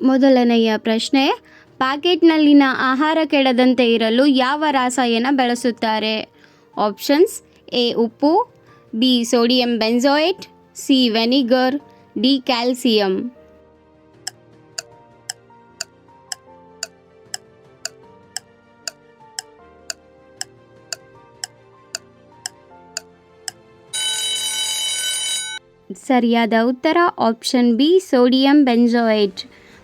ಮೊದಲನೆಯ ಪ್ರಶ್ನೆ, ಪ್ಯಾಕೆಟ್ನಲ್ಲಿನ ಆಹಾರ ಕೆಡದಂತೆ ಇರಲು ಯಾವ ರಾಸಾಯನ ಬಳಸುತ್ತಾರೆ? ಆಪ್ಷನ್ಸ್: ಎ ಉಪ್ಪು, B sodium benzoate, C vinegar, D calcium. ಸರಿಯಾದ ಉತ್ತರ ಆಪ್ಷನ್ ಬಿ ಸೋಡಿಯಂ ಬೆಂಜೋಯೇಟ್.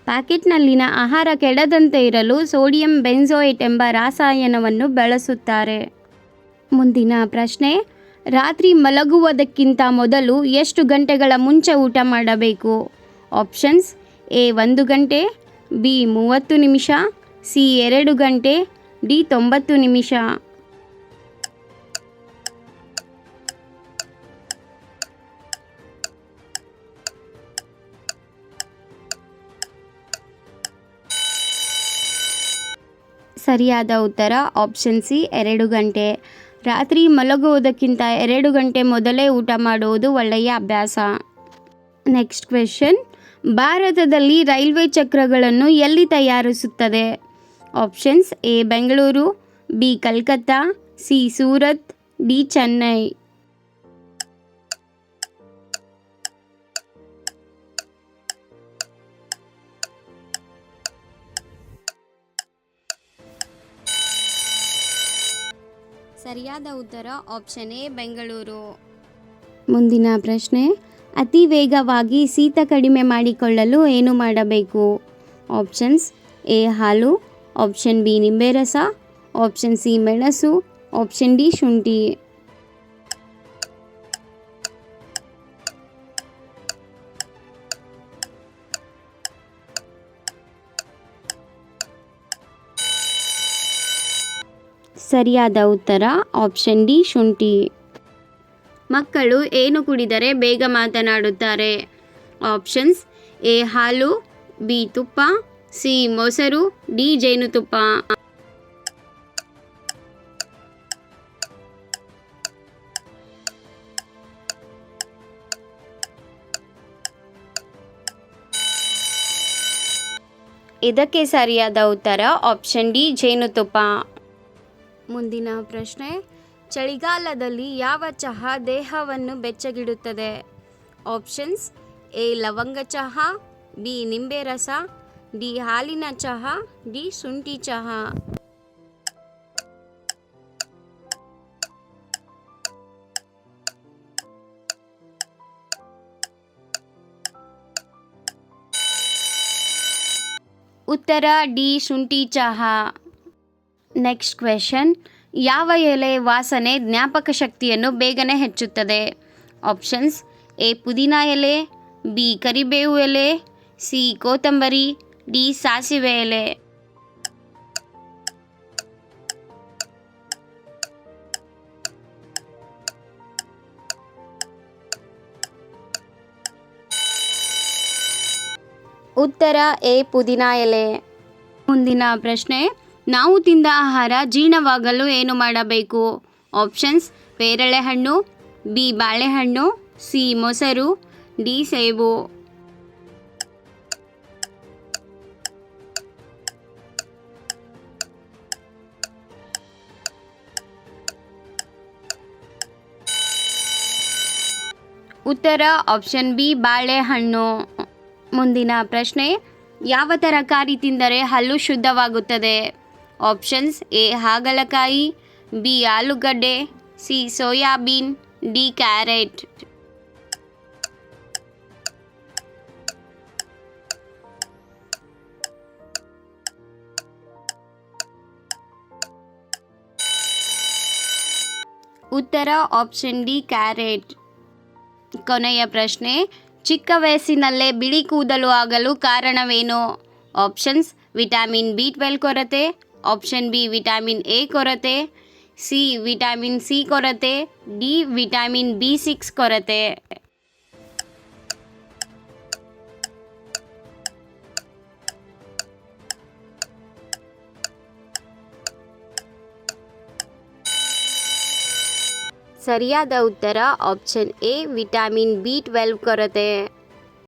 ಪ್ಯಾಕೆಟ್ನಲ್ಲಿನ ಆಹಾರ ಕೆಡದಂತೆ ಇರಲು ಸೋಡಿಯಂ ಬೆಂಜೋಯೇಟ್ ಎಂಬ ರಾಸಾಯನವನ್ನು ಬಳಸುತ್ತಾರೆ. ಮುಂದಿನ ಪ್ರಶ್ನೆ, ರಾತ್ರಿ ಮಲಗುವುದಕ್ಕಿಂತ ಮೊದಲು ಎಷ್ಟು ಗಂಟೆಗಳ ಮುಂಚೆ ಊಟ ಮಾಡಬೇಕು? ಆಪ್ಷನ್ಸ್: ಎ 1 ಗಂಟೆ, ಬಿ 30 ನಿಮಿಷ, ಸಿ 2 ಗಂಟೆ, ಡಿ 90 ನಿಮಿಷ. ಸರಿಯಾದ ಉತ್ತರ ಆಪ್ಷನ್ ಸಿ 2 ಗಂಟೆ. ರಾತ್ರಿ ಮಲಗುವುದಕ್ಕಿಂತ 2 ಗಂಟೆ ಮೊದಲೇ ಊಟ ಮಾಡುವುದು ಒಳ್ಳೆಯ ಅಭ್ಯಾಸ. ನೆಕ್ಸ್ಟ್ ಕ್ವೆಶ್ಚನ್, ಭಾರತದಲ್ಲಿ ರೈಲ್ವೆ ಚಕ್ರಗಳನ್ನು ಎಲ್ಲಿ ತಯಾರಿಸುತ್ತದೆ? Options: A Bengaluru, B Calcutta, C Surat, D Chennai. ಸರಿಯಾದ ಉತ್ತರ ಆಪ್ಷನ್ ಎ ಬೆಂಗಳೂರು. ಮುಂದಿನ ಪ್ರಶ್ನೆ, ಅತಿ ವೇಗವಾಗಿ ಶೀತ ಕಡಿಮೆ ಮಾಡಿಕೊಳ್ಳಲು ಏನು ಮಾಡಬೇಕು? ಆಪ್ಷನ್ಸ್: ಎ ಹಾಲು, ಆಪ್ಷನ್ ಬಿ ನಿಂಬೆ ರಸ, ಆಪ್ಷನ್ ಸಿ ಮೆಣಸು, ಆಪ್ಷನ್ ಡಿ ಶುಂಠಿ. ಸರಿಯಾದ ಉತ್ತರ ಆಪ್ಷನ್ ಡಿ ಶುಂಠಿ. ಮಕ್ಕಳು ಏನು ಕುಡಿದರೆ ಬೇಗ ಮಾತನಾಡುತ್ತಾರೆ? ಆಪ್ಷನ್ಸ್: ಎ ಹಾಲು, ಬಿ ತುಪ್ಪ, ಸಿ ಮೊಸರು, ಡಿ ಜೇನುತುಪ್ಪ. ಇದಕ್ಕೆ ಸರಿಯಾದ ಉತ್ತರ ಆಪ್ಷನ್ ಡಿ ಜೇನುತುಪ್ಪ. ಮುಂದಿನ ಪ್ರಶ್ನೆ, ಚಳಿಗಾಲದಲ್ಲಿ ಯಾವ ಚಹಾ ದೇಹವನ್ನು ಬೆಚ್ಚಗಿಡುತ್ತದೆ? ಆಪ್ಷನ್ಸ್: ಎ ಲವಂಗ ಚಹಾ, ಬಿ ನಿಂಬೆ ರಸ, ಡಿ ಹಾಲಿನ ಚಹಾ, ಡಿ ಶುಂಠಿ ಚಹಾ. ಉತ್ತರ ಡಿ ಶುಂಠಿ ಚಹಾ. ನೆಕ್ಸ್ಟ್ ಕ್ವೆಶ್ಚನ್, ಯಾವ ಎಲೆ ವಾಸನೆ ಜ್ಞಾಪಕ ಶಕ್ತಿಯನ್ನು ಬೇಗನೆ ಹೆಚ್ಚುತ್ತದೆ? ಆಪ್ಷನ್ಸ್: ಎ ಪುದೀನ ಎಲೆ, ಬಿ ಕರಿಬೇವು ಎಲೆ, ಸಿ ಕೊತ್ತಂಬರಿ, ಡಿ ಸಾಸಿವೆ ಎಲೆ. ಉತ್ತರ ಎ ಪುದೀನ ಎಲೆ. ಮುಂದಿನ ಪ್ರಶ್ನೆ, ನಾವು ತಿಂದ ಆಹಾರ ಜೀರ್ಣವಾಗಲು ಏನು ಮಾಡಬೇಕು? ಆಪ್ಷನ್ಸ್: ಪೇರಳೆ ಹಣ್ಣು, ಬಿ ಬಾಳೆಹಣ್ಣು, ಸಿ ಮೊಸರು, ಡಿ ಸೇಬು. ಉತ್ತರ ಆಪ್ಷನ್ ಬಿ ಬಾಳೆಹಣ್ಣು. ಮುಂದಿನ ಪ್ರಶ್ನೆ, ಯಾವ ತರಕಾರಿ ತಿಂದರೆ ಹಲ್ಲು ಶುದ್ಧವಾಗುತ್ತದೆ? ಆಪ್ಷನ್ಸ್: ಎ ಹಾಗಲಕಾಯಿ, ಬಿ ಆಲೂಗಡ್ಡೆ, ಸಿ ಸೋಯಾಬೀನ್, ಡಿ ಕ್ಯಾರೆಟ್. ಉತ್ತರ ಆಪ್ಷನ್ ಡಿ ಕ್ಯಾರೆಟ್. ಕೊನೆಯ ಪ್ರಶ್ನೆ, ಚಿಕ್ಕ ವಯಸ್ಸಿನಲ್ಲೇ ಬಿಳಿ ಕೂದಲು ಆಗಲು ಕಾರಣವೇನು? ಆಪ್ಷನ್ಸ್: ವಿಟಮಿನ್ ಬಿ12 ಕೊರತೆ, ಆಪ್ಷನ್ ಬಿ ವಿಟಮಿನ್ ಎ ಕೊರತೆ, ಸಿ ವಿಟಮಿನ್ ಸಿ ಕೊರತೆ, ಡಿ ವಿಟಮಿನ್ ಬಿ6 ಕೊರತೆ. ಸರಿಯಾದ ಉತ್ತರ ಆಪ್ಷನ್ ಎ ವಿಟಮಿನ್ ಬಿ12 ಕೊರತೆ.